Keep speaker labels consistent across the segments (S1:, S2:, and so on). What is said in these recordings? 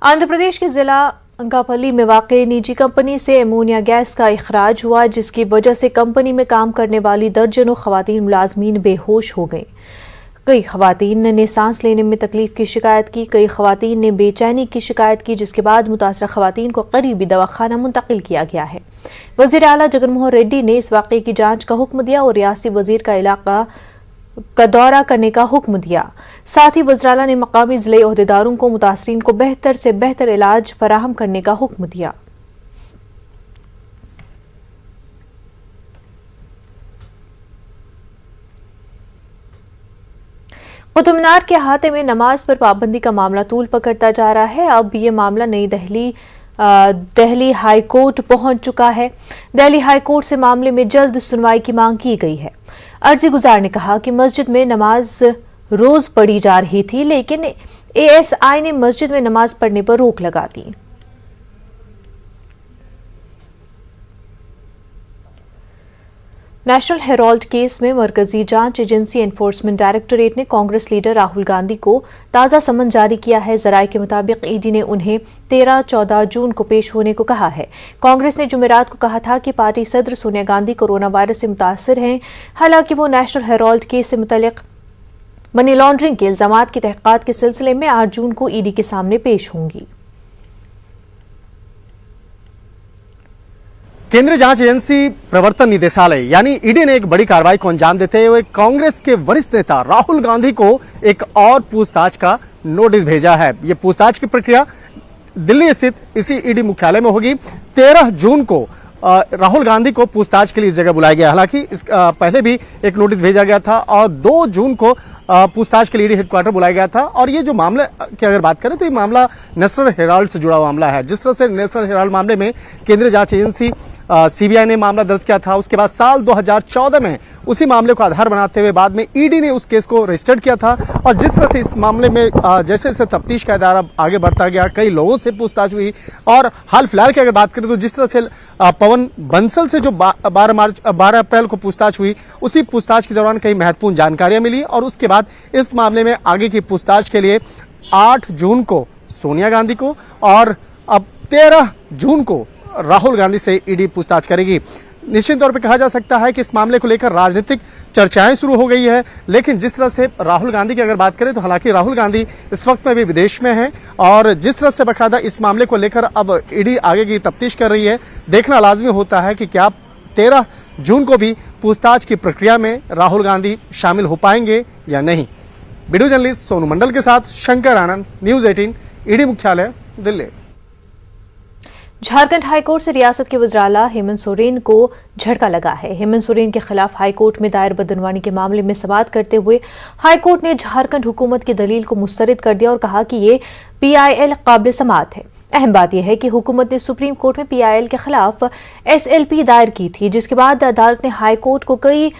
S1: आंध्र प्रदेश के जिला अंकापल्ली में वाक़ई निजी कंपनी से अमोनिया गैस का इखराज हुआ, जिसकी वजह से कंपनी में काम करने वाली दर्जनों खवातीन मुलाजमीन बेहोश हो गईं। कई खवातीन ने सांस लेने में तकलीफ की शिकायत की, कई खवातीन ने बेचैनी की शिकायत की, जिसके बाद मुतासरा खवातीन को करीबी दवाखाना मुंतकिल किया गया है। वज़ीर आला जगनमोहन रेड्डी ने इस वाक़े की जांच का हुक्म दिया और रियासती वज़ीर का इलाका का दौरा करने का हुक्म दिया। साथ ही वज़ीर ने मकामी ज़िले ओहदेदारों को मुतासरीन को बेहतर से बेहतर इलाज फराहम करने का हुक्म दिया। कुतुब मीनार के अहाते में नमाज पर पाबंदी का मामला तूल पकड़ता जा रहा है। अब ये मामला नई दिल्ली हाई कोर्ट पहुंच चुका है। दिल्ली हाई कोर्ट से मामले में जल्द सुनवाई की मांग की गई है। अर्जी गुजार ने कहा कि मस्जिद में नमाज रोज पढ़ी जा रही थी, लेकिन एएसआई ने मस्जिद में नमाज पढ़ने पर रोक लगा दी। नेशनल हेराल्ड केस में मरकजी जांच एजेंसी एनफोर्समेंट डायरेक्टोरेट ने कांग्रेस लीडर राहुल गांधी को ताज़ा समन जारी किया है। जराये के मुताबिक ईडी ने उन्हें 13-14 जून को पेश होने को कहा है। कांग्रेस ने जुमेरात को कहा था कि पार्टी सदर सोनिया गांधी कोरोना वायरस से मुतासर हैं। हालांकि वो नेशनल हेराल्ड केस से मुतल्लिक मनी लॉन्ड्रिंग के इल्जामात की तहकीकात के सिलसिले में 8 जून को ईडी के सामने पेश होंगी।
S2: केंद्रीय जांच एजेंसी प्रवर्तन निदेशालय यानी ईडी ने एक बड़ी कार्रवाई को अंजाम देते हुए कांग्रेस के वरिष्ठ नेता राहुल गांधी को एक और पूछताछ का नोटिस भेजा है। यह पूछताछ की प्रक्रिया दिल्ली स्थित इसी ईडी मुख्यालय में होगी। 13 जून को राहुल गांधी को पूछताछ के लिए इस जगह बुलाया गया। हालांकि इस पहले भी एक नोटिस भेजा गया था और 2 जून को पूछताछ के लिए ईडी हेडक्वार्टर बुलाया गया था। और ये जो मामले की अगर बात करें तो ये मामला नेशनल हेराल्ड से जुड़ा हुआ मामला है। जिस तरह से नेशनल हेराल्ड मामले में केंद्रीय जांच एजेंसी सीबीआई ने मामला दर्ज किया था, उसके बाद साल 2014 में उसी मामले को आधार बनाते हुए बाद में ईडी ने उस केस को रजिस्टर्ड किया था। और जिस तरह से इस मामले में जैसे जैसे तफ्तीश का दायरा आगे बढ़ता गया, कई लोगों से पूछताछ हुई। और हाल फिलहाल की अगर बात करें तो जिस तरह से पवन बंसल से जो 12 अप्रैल को पूछताछ हुई, उसी पूछताछ के दौरान कई महत्वपूर्ण जानकारियां मिली। और उसके बाद इस मामले में आगे की पूछताछ के लिए 8 जून को सोनिया गांधी को और अब 13 जून को राहुल गांधी से ईडी पूछताछ करेगी। निश्चित तौर पर कहा जा सकता है कि इस मामले को लेकर राजनीतिक चर्चाएं शुरू हो गई है। लेकिन जिस तरह से राहुल गांधी की अगर बात करें तो हालांकि राहुल गांधी इस वक्त में भी विदेश में हैं और जिस तरह से बकायदा इस मामले को लेकर अब ईडी आगे की तफ्तीश कर रही है, देखना लाजमी होता है कि क्या 13 जून को भी पूछताछ की प्रक्रिया में राहुल गांधी शामिल हो पाएंगे या नहीं। वीडियो जर्नलिस्ट सोनू मंडल के साथ शंकर आनंद, न्यूज 18, ईडी मुख्यालय, दिल्ली।
S1: झारखंड हाईकोर्ट से रियासत के वज़ीर आला हेमंत सोरेन को झटका लगा है। हेमंत सोरेन के खिलाफ हाईकोर्ट में दायर बदनवानी के मामले में समाअत करते हुए हाईकोर्ट ने झारखंड हुकूमत की दलील को मुस्तरद कर दिया और कहा कि ये पीआईएल काबिल समाअत है। अहम बात यह है कि हुकूमत ने सुप्रीम कोर्ट में पीआईएल के खिलाफ एसएलपी दायर की थी, जिसके बाद अदालत ने हाईकोर्ट को कई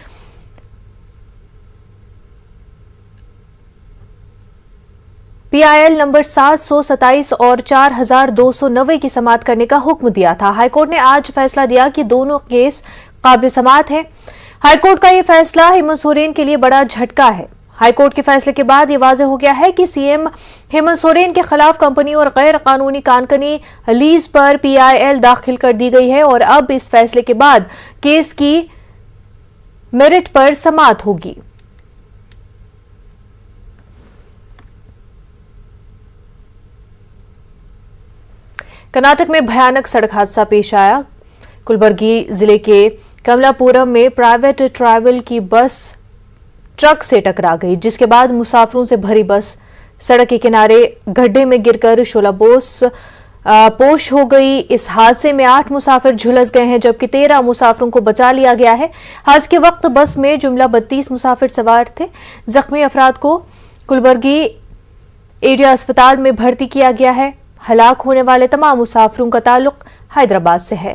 S1: पीआईएल नंबर 727 और 4290 की समाअत करने का हुक्म दिया था। हाईकोर्ट ने आज फैसला दिया कि दोनों केस काबिल समाअत है। हाईकोर्ट का यह फैसला हेमंत सोरेन के लिए बड़ा झटका है। हाईकोर्ट के फैसले के बाद ये वाज़ेह हो गया है कि सीएम हेमंत सोरेन के खिलाफ कंपनी और गैर कानूनी कानकनी लीज पर पीआईएल दाखिल कर दी गई है और अब इस फैसले के बाद केस की मेरिट पर समाअत होगी। कर्नाटक में भयानक सड़क हादसा पेश आया। कुलबर्गी जिले के कमलापुरम में प्राइवेट ट्रैवल की बस ट्रक से टकरा गई, जिसके बाद मुसाफिरों से भरी बस सड़क के किनारे गड्ढे में गिरकर पोश हो गई। इस हादसे में 8 मुसाफिर झुलस गए हैं, जबकि 13 मुसाफिरों को बचा लिया गया है। हादसे के वक्त बस में जुमला 32 मुसाफिर सवार थे। जख्मी अफराद को कुलबर्गी एरिया अस्पताल में भर्ती किया गया है। हलाक होने वाले तमाम मुसाफिरों का ताल्लुक हैदराबाद से है।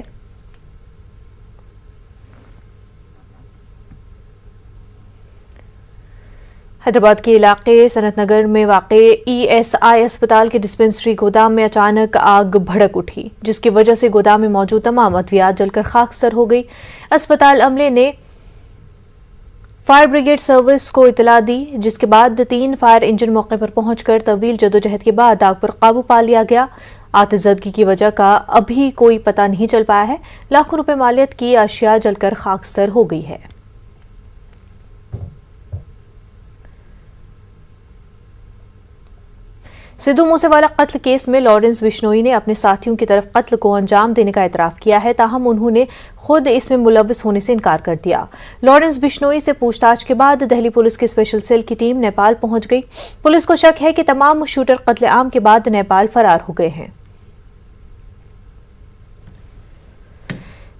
S1: हैदराबाद के इलाके सनत नगर में वाक़े ईएसआई अस्पताल के डिस्पेंसरी गोदाम में अचानक आग भड़क उठी, जिसकी वजह से गोदाम में मौजूद तमाम अद्वियात जलकर खाकसर हो गई। अस्पताल अमले ने फायर ब्रिगेड सर्विस को इतला दी, जिसके बाद 3 फायर इंजन मौके पर पहुंचकर तवील जदोजहद के बाद आग पर काबू पा लिया गया। आतिशबाजी की वजह का अभी कोई पता नहीं चल पाया है। लाखों रुपए मालियत की अशिया जलकर खाकस्तर हो गई है। सिद्धू मूसेवाला कत्ल केस में लॉरेंस बिश्नोई ने अपने साथियों की तरफ कत्ल को अंजाम देने का एतराफ किया है, ताहम उन्होंने खुद इसमें मुलव्विस होने से इनकार कर दिया। लॉरेंस बिश्नोई से पूछताछ के बाद दिल्ली पुलिस की स्पेशल सेल की टीम नेपाल पहुंच गई। पुलिस को शक है कि तमाम शूटर कत्लेआम के बाद नेपाल फरार हो गए हैं।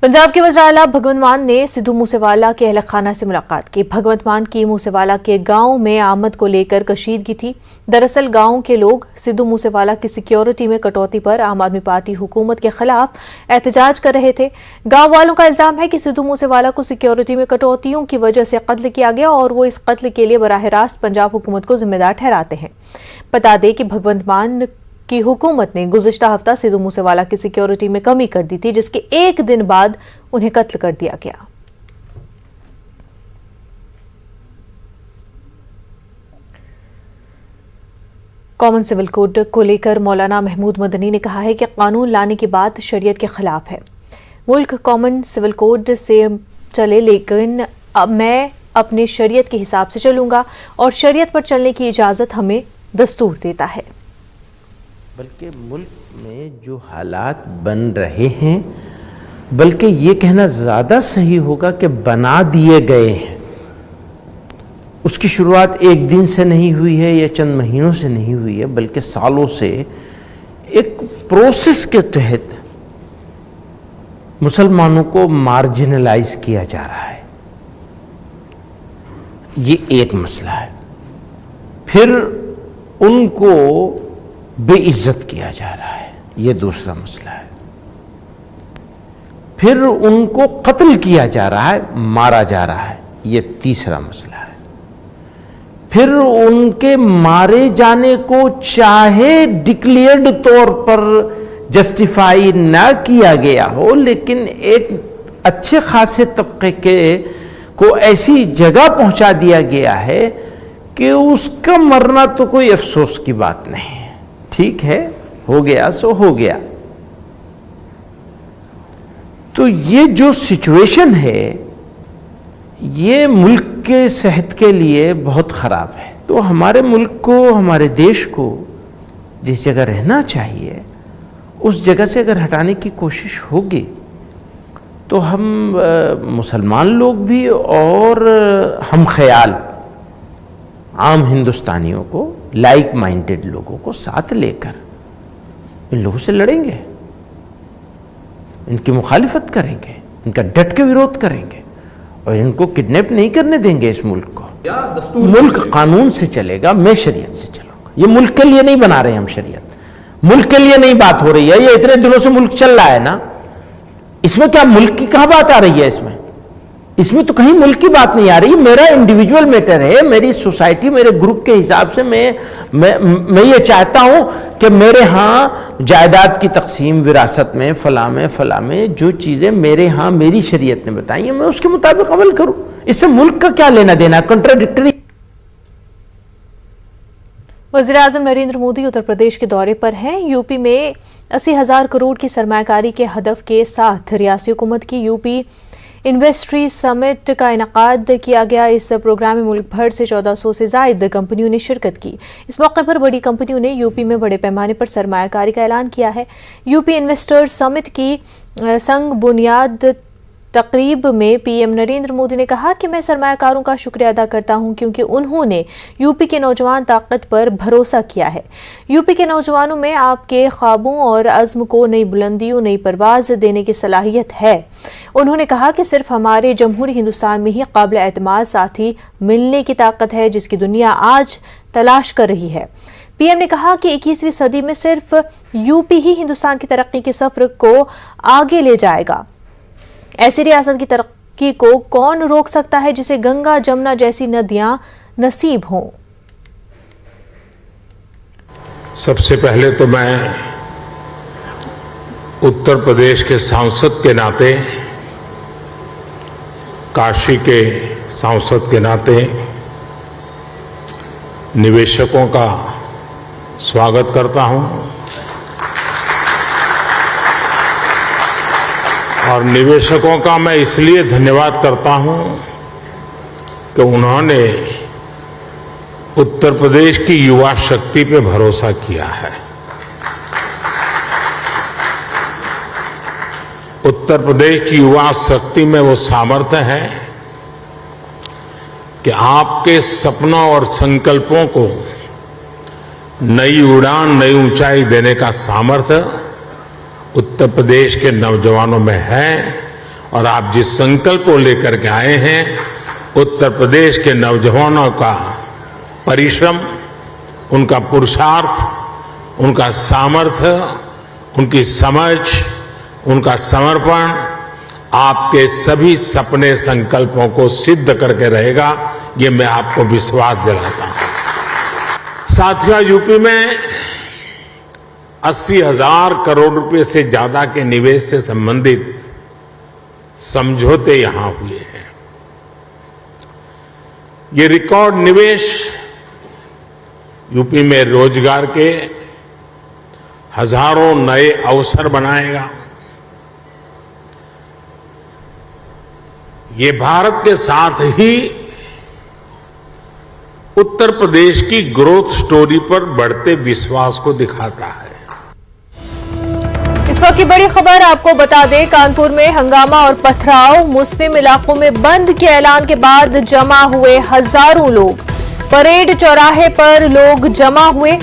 S1: पंजाब के वज़ीर आला भगवंत मान ने सिद्धू मूसेवाला के अहल खाना से मुलाकात की। भगवंत मान की मूसेवाला के गांव में आमद को लेकर कशीदगी थी। दरअसल गांव के लोग सिद्धू मूसेवाला की सिक्योरिटी में कटौती पर आम आदमी पार्टी हुकूमत के खिलाफ एहतजाज कर रहे थे। गांव वालों का इल्जाम है कि सिद्धू मूसेवाला को सिक्योरिटी में कटौतियों की वजह से कत्ल किया गया और वो इस कत्ल के लिए बराह रास्त पंजाब हुकूमत को जिम्मेदार ठहराते हैं। बता दें कि भगवंत मान की हुकूमत ने गुज़िश्ता हफ्ता सिद्धू मूसेवाला की सिक्योरिटी में कमी कर दी थी, जिसके एक दिन बाद उन्हें कत्ल कर दिया गया। कॉमन सिविल कोड को लेकर मौलाना महमूद मदनी ने कहा है कि कानून लाने की बात शरीयत के खिलाफ है। मुल्क कॉमन सिविल कोड से चले, लेकिन अब मैं अपने शरीयत के हिसाब से चलूंगा और शरीयत पर चलने की इजाजत हमें दस्तूर देता है।
S3: बल्कि मुल्क में जो हालात बन रहे हैं, बल्कि ये कहना ज़्यादा सही होगा कि बना दिए गए हैं। उसकी शुरुआत एक दिन से नहीं हुई है या चंद महीनों से नहीं हुई है, बल्कि सालों से एक प्रोसेस के तहत मुसलमानों को मार्जिनलाइज किया जा रहा है। ये एक मसला है। फिर उनको बेइज्जत किया जा रहा है, ये दूसरा मसला है। फिर उनको कत्ल किया जा रहा है, मारा जा रहा है, ये तीसरा मसला है। फिर उनके मारे जाने को चाहे डिक्लेयर्ड तौर पर जस्टिफाई ना किया गया हो, लेकिन एक अच्छे खासे तबके के को ऐसी जगह पहुंचा दिया गया है कि उसका मरना तो कोई अफसोस की बात नहीं है। ठीक है, हो गया सो हो गया। तो ये जो सिचुएशन है, ये मुल्क के सेहत के लिए बहुत ख़राब है। तो हमारे मुल्क को, हमारे देश को जिस जगह रहना चाहिए, उस जगह से अगर हटाने की कोशिश होगी तो हम मुसलमान लोग भी और हम ख्याल आम हिंदुस्तानियों को, लाइक माइंडेड लोगों को साथ लेकर इन लोगों से लड़ेंगे, इनकी मुखालिफत करेंगे, इनका डट के विरोध करेंगे और इनको किडनैप नहीं करने देंगे इस मुल्क को। मुल्क कानून से चलेगा, मैं शरीयत से चलूंगा। ये मुल्क के लिए नहीं बना रहे हम शरीयत, मुल्क के लिए नहीं बात हो रही है। ये इतने दिनों से मुल्क चल रहा है ना, इसमें क्या मुल्क की कहां बात आ रही है? इसमें तो कहीं मुल्क की बात नहीं आ रही। मेरा इंडिविजुअल मैटर है, मेरी सोसाइटी, मेरे ग्रुप के हिसाब से मैं ये चाहता हूं कि मेरे यहाँ जायदाद की तकसीम, विरासत में, फला में जो चीजें मेरे यहाँ मेरी शरीयत ने बताई है, मैं उसके मुताबिक अमल करूं। इससे मुल्क का क्या लेना देना? कंट्राडिक्टरी।
S1: वज़ीर आज़म नरेंद्र मोदी उत्तर प्रदेश के दौरे पर हैं। यूपी में 80,000 करोड़ की सरमायाकारी के हदफ के साथ रियासती हुकूमत की यूपी इन्वेस्ट्री समिट का इनेकाद किया गया। इस प्रोग्राम में मुल्क भर से 1400 से ज्यादा कंपनियों ने शिरकत की। इस मौके पर बड़ी कंपनियों ने यूपी में बड़े पैमाने पर सरमायाकारी का ऐलान किया है। यूपी इन्वेस्टर्स समिट की संग बुनियाद तकरीब में पीएम नरेंद्र मोदी ने कहा कि मैं सरमायाकारों का शुक्रिया अदा करता हूं, क्योंकि उन्होंने यूपी के नौजवान ताकत पर भरोसा किया है। यूपी के नौजवानों में आपके ख्वाबों और अज़्म को नई बुलंदियों, नई परवाज देने की सलाहियत है। उन्होंने कहा कि सिर्फ हमारे जमहूरी हिंदुस्तान में ही काबिल एतमाद साथी मिलने की ताकत है, जिसकी दुनिया आज तलाश कर रही है। पीएम ने कहा कि 21वीं सदी में सिर्फ यूपी ही हिंदुस्तान की तरक्की के सफर को आगे ले जाएगा। ऐसी रियासत की तरक्की को कौन रोक सकता है जिसे गंगा जमुना जैसी नदियां नसीब हों।
S4: सबसे पहले तो मैं उत्तर प्रदेश के सांसद के नाते काशी के सांसद के नाते निवेशकों का स्वागत करता हूं और निवेशकों का मैं इसलिए धन्यवाद करता हूं कि उन्होंने उत्तर प्रदेश की युवा शक्ति पे भरोसा किया है। उत्तर प्रदेश की युवा शक्ति में वो सामर्थ्य है कि आपके सपनों और संकल्पों को नई उड़ान, नई ऊंचाई देने का सामर्थ्य उत्तर प्रदेश के नौजवानों में है। और आप जिस संकल्प को लेकर के आए हैं, उत्तर प्रदेश के नौजवानों का परिश्रम, उनका पुरुषार्थ, उनका सामर्थ्य, उनकी समझ, उनका समर्पण आपके सभी सपने संकल्पों को सिद्ध करके रहेगा, ये मैं आपको विश्वास दिलाता हूं। साथियों, यूपी में 80,000 करोड़ रुपए से ज्यादा के निवेश से संबंधित समझौते यहां हुए हैं। ये रिकॉर्ड निवेश यूपी में रोजगार के हजारों नए अवसर बनाएगा। ये भारत के साथ ही उत्तर प्रदेश की ग्रोथ स्टोरी पर बढ़ते विश्वास को दिखाता है।
S1: इस वक्त की बड़ी खबर आपको बता दें, कानपुर में हंगामा और पथराव, मुस्लिम इलाकों में बंद के ऐलान के बाद जमा हुए हजारों लोग। परेड चौराहे पर लोग जमा हुए,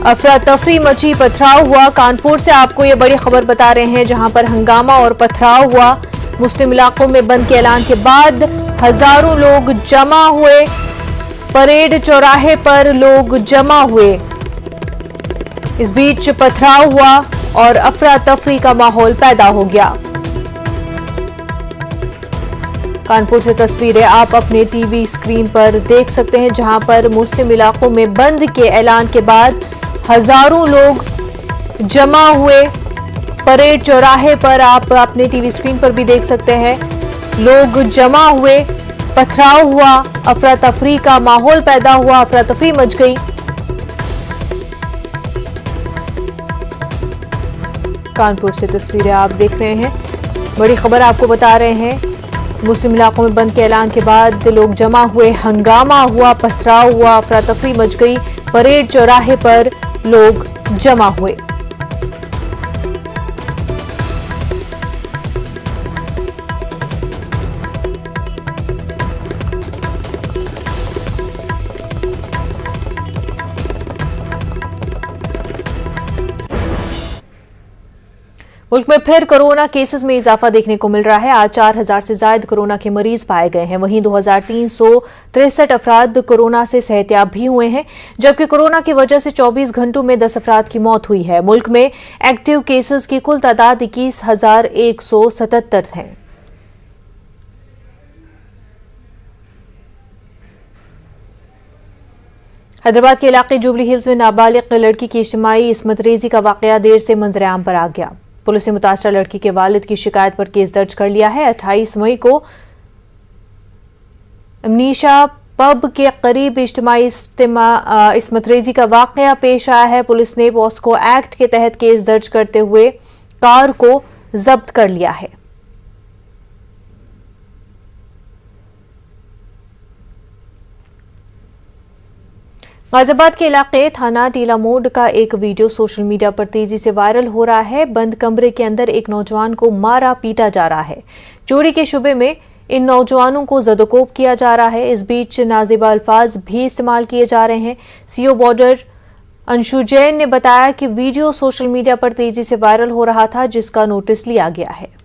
S1: अफरा तफरी मची, पथराव हुआ। कानपुर से आपको ये बड़ी खबर बता रहे हैं, जहां पर हंगामा और पथराव हुआ। मुस्लिम इलाकों में बंद के ऐलान के बाद हजारों लोग जमा हुए, परेड चौराहे पर लोग जमा हुए। इस बीच पथराव हुआ और अफरा तफरी का माहौल पैदा हो गया। कानपुर से तस्वीरें आप अपने टीवी स्क्रीन पर देख सकते हैं, जहां पर मुस्लिम इलाकों में बंद के ऐलान के बाद हजारों लोग जमा हुए। परेड चौराहे पर आप अपने टीवी स्क्रीन पर भी देख सकते हैं, लोग जमा हुए, पथराव हुआ, अफरा तफरी का माहौल पैदा हुआ, अफरा तफरी मच गई। कानपुर से तस्वीरें आप देख रहे हैं, बड़ी खबर आपको बता रहे हैं। मुस्लिम इलाकों में बंद के ऐलान के बाद लोग जमा हुए, हंगामा हुआ, पथराव हुआ, अफरा तफरी मच गई। परेड चौराहे पर लोग जमा हुए। मुल्क में फिर कोरोना केसेस में इजाफा देखने को मिल रहा है। आज 4,000 से ज्यादा कोरोना के मरीज पाए गए हैं। वहीं 2,363 अफराद कोरोना से सेहतियाब भी हुए हैं, जबकि कोरोना की वजह से 24 घंटों में 10 अफराद की मौत हुई है। मुल्क में एक्टिव केसेस की कुल तादाद 21,177 है। हैदराबाद के इलाके जुबली हिल्स में नाबालिग लड़की की इज्तिमाई इस्मत रेजी का वाकया देर से मंजर-ए-आम पर आ गया। पुलिस ने मुतासरा लड़की के वालिद की शिकायत पर केस दर्ज कर लिया है। 28 मई को अमनीशा पब के करीब इज्तिमाई इस्मत रेजी का वाकया पेश आया है। पुलिस ने पॉस्को एक्ट के तहत केस दर्ज करते हुए कार को जब्त कर लिया है। गाजियाबाद के इलाके थाना टीला मोड़ का एक वीडियो सोशल मीडिया पर तेजी से वायरल हो रहा है। बंद कमरे के अंदर एक नौजवान को मारा पीटा जा रहा है। चोरी के शुबे में इन नौजवानों को जदोकोब किया जा रहा है। इस बीच नाजिबा अल्फाज भी इस्तेमाल किए जा रहे हैं। सीओ बॉर्डर अंशु जैन ने बताया कि वीडियो सोशल मीडिया पर तेजी से वायरल हो रहा था, जिसका नोटिस लिया गया है।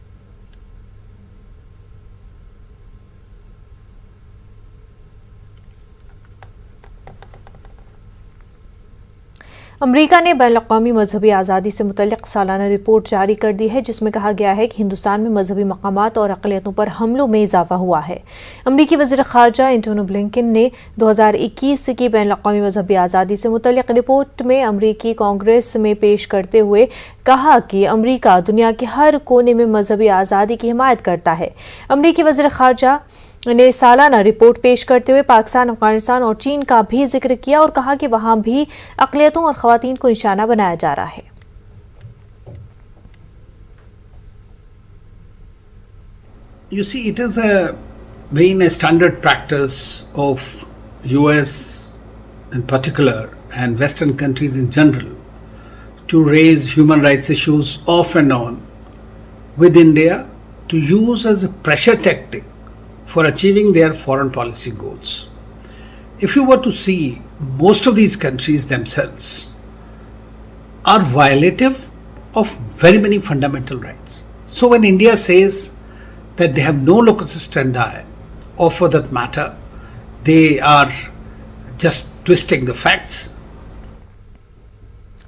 S1: अमेरिका ने बैनुल-अक़वामी मजहबी आज़ादी से मुतल्लिक़ सालाना रिपोर्ट जारी कर दी है, जिसमें कहा गया है कि हिंदुस्तान में मजहबी मकामात और अक़लियतों पर हमलों में इजाफा हुआ है। अमरीकी वज़ीर ख़ारजा एंटोनी ब्लिंकन ने 2021 की बैनुल-अक़वामी मजहबी आज़ादी से मुतल्लिक़ रिपोर्ट में अमरीकी कांग्रेस में पेश करते हुए कहा कि अमरीका दुनिया के हर कोने में मजहबी आज़ादी की हिमायत करता है। अमरीकी वज़ीर ख़ारजा ने सालाना रिपोर्ट पेश करते हुए पाकिस्तान, अफगानिस्तान और चीन का भी जिक्र किया और कहा कि वहां भी अक़लियतों और ख़वातीन को निशाना बनाया जा रहा है।
S5: You see, it is been a standard practice of US in particular and Western countries in general to raise human rights issues off and on with India to use as a pressure tactic for achieving their foreign policy goals. If you were to see, most of these countries themselves are violative of very many fundamental rights. So when India says that they have no locus standi, or for that matter, they are just twisting the facts.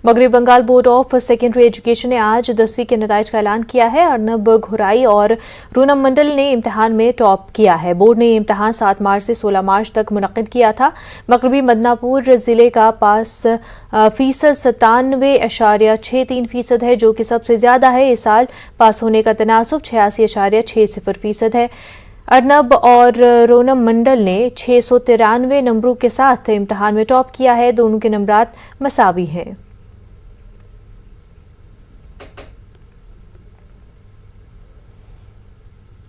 S1: मगरबी Bengal board of secondary education ने आज 10वीं के नताइज का ऐलान किया है। अर्नब घुराई और रूनम मंडल ने इम्तिहान में टॉप किया है। बोर्ड ने इम्तिहान 7 मार्च से 16 मार्च तक मुनक्किद किया था। मगरबी मिदनापुर जिले का पास फीसद 97.63% है, जो कि सबसे ज्यादा है। इस साल पास होने का तनासुब 86.60% है। अर्नब और रोनम मंडल ने 693 नंबरों के साथ इम्तिहान में टॉप किया है। दोनों के नंबरात मसावी हैं।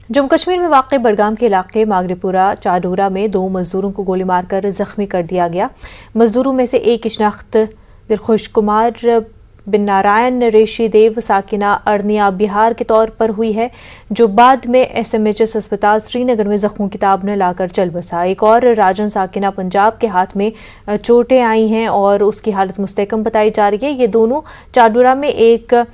S1: जम्मू कश्मीर में वाक़ बडगाम के इलाके मागरेपुरा चाडोरा में 2 मजदूरों को गोली मारकर जख्मी कर दिया गया। मजदूरों में से एक की शिनाख्त दिलखुश कुमार बिन नारायण रेशी देव साकिना अरनिया बिहार के तौर पर हुई है, जो बाद में SMHS अस्पताल श्रीनगर में जख्मों की ताब न लाकर चल बसा। एक और राजन साकिना पंजाब के हाथ में चोटें आई हैं और उसकी हालत मुस्तहकम बताई जा रही है। ये दोनों चाडोरा में एक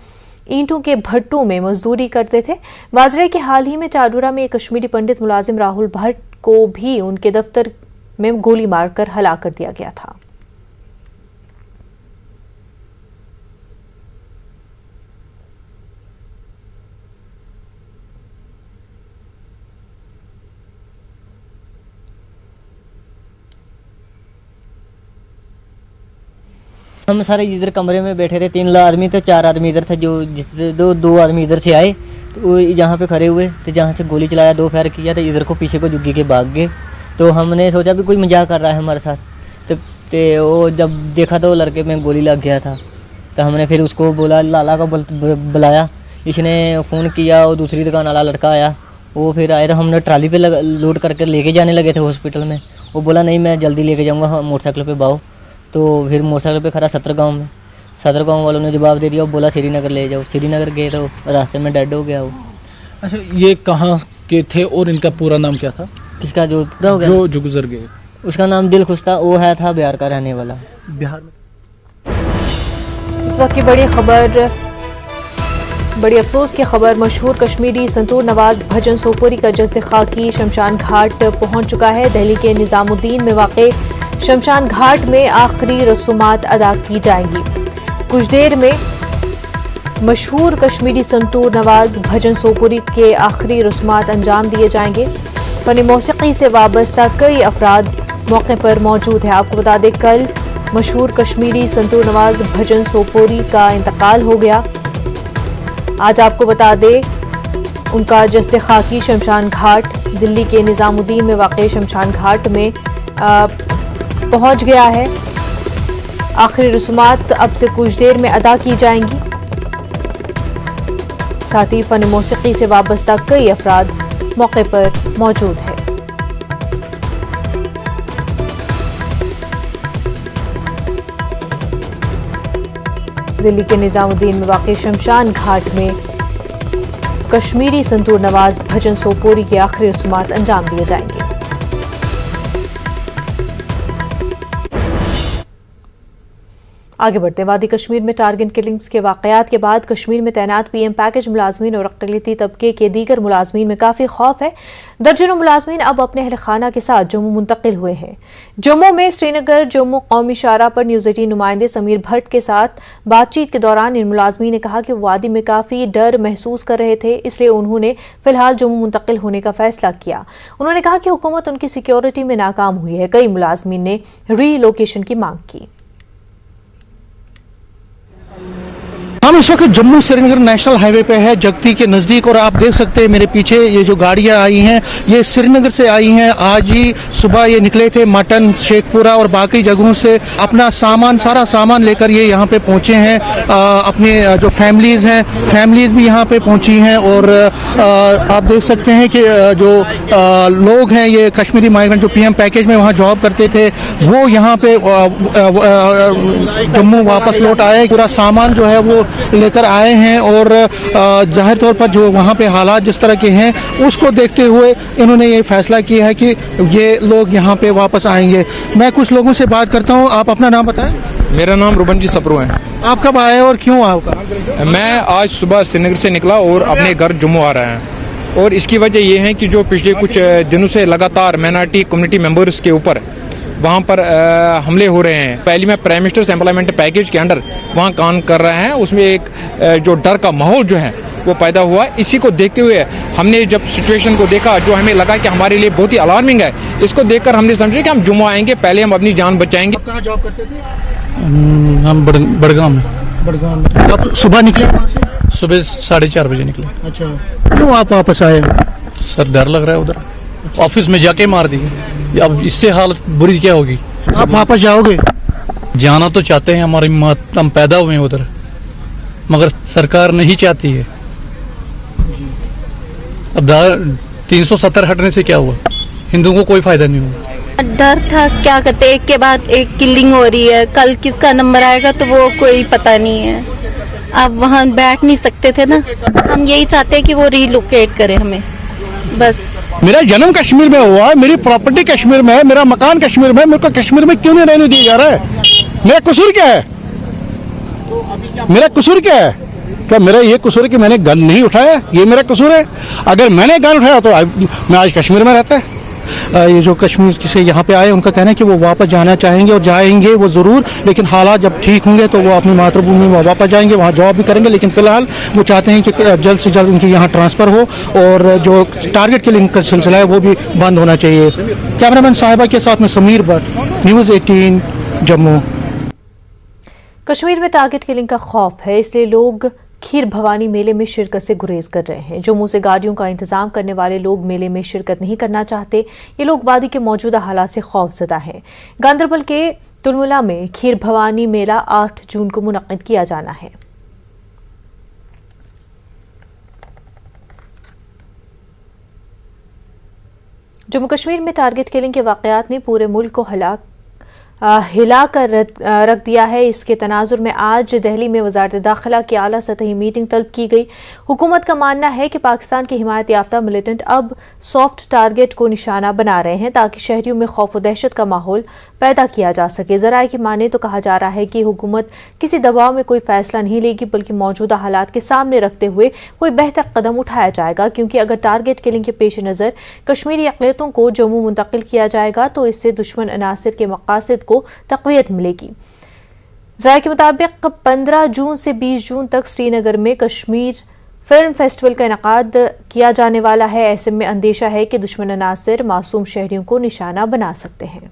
S1: ईंटों के भट्टों में मजदूरी करते थे। वाजरे के हाल ही में चाडोरा में एक कश्मीरी पंडित मुलाजिम राहुल भट्ट को भी उनके दफ्तर में गोली मारकर हलाक कर दिया गया था।
S6: हम सारे इधर कमरे में बैठे थे, 3 आदमी तो 4 आदमी इधर थे, जो जिससे दो आदमी इधर से आए तो वो यहाँ पे खड़े हुए तो जहाँ से गोली चलाया 2 फायर किया तो इधर को पीछे को झुकी के भाग गए। तो हमने सोचा भी कोई मजाक कर रहा है हमारे साथ। तो वो जब देखा तो लड़के में गोली लग गया था। तो हमने फिर उसको बोला, लाला को बुलाया, इसने फ़ोन किया और दूसरी दुकान वाला लड़का आया, वो फिर आए तो हमने ट्राली पे लोड करके लेके जाने लगे थे हॉस्पिटल में। वो बोला नहीं मैं जल्दी लेके जाऊँगा, मोटरसाइकिल पर बाओ। तो फिर मोटरसाइकिल पे खड़ा सदरगांव में, सदरगांव वालों ने जवाब दे दिया, बोला श्रीनगर ले जाओ। श्रीनगर गए तो रास्ते में डेड हो गया वो।
S7: अच्छा, ये कहाँ के थे और इनका पूरा नाम क्या था?
S6: किसका जो पूरा हो गया?
S7: जो गुजर गए।
S6: उसका नाम दिलखुश था, वो है था बिहार का रहने वाला।
S7: बिहार में
S1: इस वक्त की बड़ी खबर, बड़ी अफसोस की खबर, मशहूर कश्मीरी संतूर नवाज भजन सोपोरी का जस्द खाकी शमशान घाट पहुंच चुका है। दिल्ली के निजामुद्दीन में वाक़े शमशान घाट में आखिरी रसूमात अदा की जाएंगी। कुछ देर में मशहूर कश्मीरी संतूर नवाज भजन सोपोरी के आखिरी रसूमात अंजाम दिए जाएंगे। फनी मौसीकी से वाबस्ता कई अफराद मौके पर मौजूद हैं। आपको बता दें, कल मशहूर कश्मीरी संतूर नवाज भजन सोपोरी का इंतकाल हो गया। आज आपको बता दें, उनका जस्द खाकी शमशान घाट दिल्ली के निजामुद्दीन में वाक़ शमशान घाट में पहुंच गया है। आखिरी रसूमात अब से कुछ देर में अदा की जाएंगी। साथ ही फन मौसीकी से वाबस्ता कई अफराद मौके पर मौजूद हैं। दिल्ली के निजामुद्दीन में वाक़ शमशान घाट में कश्मीरी संतूर नवाज भजन सोपोरी के आखिरी रसूमात अंजाम दिए जाएंगे। आगे बढ़ते हैं, वादी कश्मीर में टारगेट किलिंग्स के वाकयात के बाद कश्मीर में तैनात पीएम पैकेज मुलाजमीन और अक़लियती तबके के दीगर मुलाजमीन में काफ़ी खौफ है। दर्जनों मुलाजमीन अब अपने अहल खाना के साथ जम्मू मुंतकिल हुए हैं। जम्मू में श्रीनगर जम्मू कौमी शाहराह पर न्यूज़ 18 नुमाइंदे समीर भट्ट के साथ बातचीत के दौरान इन मुलाजमीन ने कहा कि वादी में काफ़ी डर महसूस कर रहे थे, इसलिए उन्होंने फिलहाल जम्मू मुंतकिल होने का फैसला किया। उन्होंने कहा कि हुकूमत उनकी सिक्योरिटी में नाकाम हुई है। कई मुलाजमीन ने रीलोकेशन की मांग की।
S8: हम इस वक्त जम्मू श्रीनगर नेशनल हाईवे पे है, जगती के नज़दीक, और आप देख सकते हैं मेरे पीछे ये जो गाड़ियां आई हैं ये श्रीनगर से आई हैं। आज ही सुबह ये निकले थे मटन, शेखपुरा और बाकी जगहों से अपना सामान, सारा सामान लेकर ये यहाँ पे पहुँचे हैं। अपने जो फैमिलीज़ हैं, फैमिलीज़ भी यहाँ पे पहुँची हैं। और आप देख सकते हैं कि जो लोग हैं, ये कश्मीरी माइग्रेंट जो पीएम पैकेज में वहाँ जॉब करते थे, वो यहाँ पे जम्मू वापस लौट आए। पूरा सामान जो है वो लेकर आए हैं और जाहिर तौर पर जो वहाँ पे हालात जिस तरह के हैं उसको देखते हुए इन्होंने ये फैसला किया है कि ये लोग यहाँ पे वापस आएंगे। मैं कुछ लोगों से बात करता हूँ, आप अपना नाम बताएं।
S9: मेरा नाम रुबन जी सप्रू है।
S8: आप कब आए और क्यों आपका?
S9: मैं आज सुबह श्रीनगर से निकला और अपने घर जम्मू आ रहा है, और इसकी वजह यह है कि जो पिछले कुछ दिनों से लगातार माइनॉरिटी कम्युनिटी मेंबर्स के ऊपर वहाँ पर हमले हो रहे हैं। पहले मैं प्राइम मिनिस्टर्स एम्प्लॉयमेंट पैकेज के अंडर वहाँ काम कर रहे हैं, उसमें एक जो डर का माहौल जो है वो पैदा हुआ। इसी को देखते हुए हमने जब सिचुएशन को देखा, जो हमें लगा कि हमारे लिए बहुत ही अलार्मिंग है, इसको देखकर हमने समझा कि हम जम्मू आएंगे, पहले हम अपनी जान बचाएंगे।
S8: आप कहाँ जॉब करते थे?
S7: हम बड़गाम में।
S8: बड़गाम में। आप सुबह निकले वहाँ से?
S7: सुबह 4:30 बजे निकले।
S8: अच्छा, क्यों आप वापस आए?
S7: सर डर लग रहा है, उधर ऑफिस में जाके मार दिए। अब इससे हालत बुरी क्या होगी?
S8: आप वापस जाओगे?
S7: जाना तो चाहते हैं, हमारी माँ, हम पैदा हुए हैं उधर, मगर सरकार नहीं चाहती है। अब 370 हटने से क्या हुआ? हिंदुओं को कोई फायदा नहीं हुआ।
S10: डर था, क्या कहते, एक के बाद एक किलिंग हो रही है, कल किसका नंबर आएगा तो वो कोई पता नहीं है। अब वहाँ बैठ नहीं सकते थे ना, हम यही चाहते हैं कि वो रीलोकेट करे हमें, बस।
S8: मेरा जन्म कश्मीर में हुआ है, मेरी प्रॉपर्टी कश्मीर में है, मेरा मकान कश्मीर में है, मेरे को कश्मीर में क्यों नहीं रहने दिया जा रहा है? मेरा कसूर क्या है? मेरा कसूर क्या है? क्या मेरा ये कसूर है कि मैंने गन नहीं उठाया? ये मेरा कसूर है? अगर मैंने गन उठाया तो मैं आज कश्मीर में रहता है। ये जो कश्मीर से यहाँ पे आए, उनका कहना है कि वो वापस जाना चाहेंगे और जाएंगे वो ज़रूर, लेकिन हालात जब ठीक होंगे तो वो अपनी मातृभूमि में वापस जाएंगे, वहाँ जॉब भी करेंगे। लेकिन फिलहाल वो चाहते हैं कि जल्द से जल्द उनकी यहाँ ट्रांसफ़र हो और जो टारगेट किलिंग का सिलसिला है वो भी बंद होना चाहिए। कैमरामैन साहिबा के साथ में समीर भट्ट, न्यूज़ 18 जम्मू।
S1: कश्मीर में टारगेट किलिंग का खौफ है, इसलिए लोग खीर भवानी मेले में शिरकत से गुरेज कर रहे हैं। जम्मू से गाड़ियों का इंतजाम करने वाले लोग मेले में शिरकत नहीं करना चाहते। ये लोग वादी के मौजूदा हालात से खौफजदा हैं। गांदरबल के तुलमुला में खीर भवानी मेला 8 जून को मुनक्किद किया जाना है। जम्मू कश्मीर में टारगेट किलिंग के वाकयात ने पूरे मुल्क को हिलाकर रख दिया है। इसके तनाजुर में आज दिल्ली में वजारत दाखिला की आला सतही मीटिंग तलब की गई। हुकूमत का मानना है कि पाकिस्तान के हिमायत याफ्ता मिलिटेंट अब सॉफ्ट टारगेट को निशाना बना रहे हैं ताकि शहरियों में खौफ व दहशत का माहौल पैदा किया जा सके। ज़राए की माने तो कहा जा रहा है कि हुकूमत किसी दबाव में कोई फैसला नहीं लेगी, बल्कि मौजूदा हालात के सामने रखते हुए कोई बेहतर कदम उठाया जाएगा, क्योंकि अगर टारगेट किलिंग के पेश नज़र कश्मीरी अक़लियतों को जम्मू मुंतकिल किया जाएगा तो इससे दुश्मन अनासिर के मकासद को तक़वियत मिलेगी। ज़राए के मुताबिक 15 जून से 20 जून तक श्रीनगर में कश्मीर फिल्म फेस्टिवल का इनेकाद किया जाने वाला है। ऐसे में अंदेशा है कि दुश्मन अनासिर मासूम शहरियों को निशाना बना सकते हैं।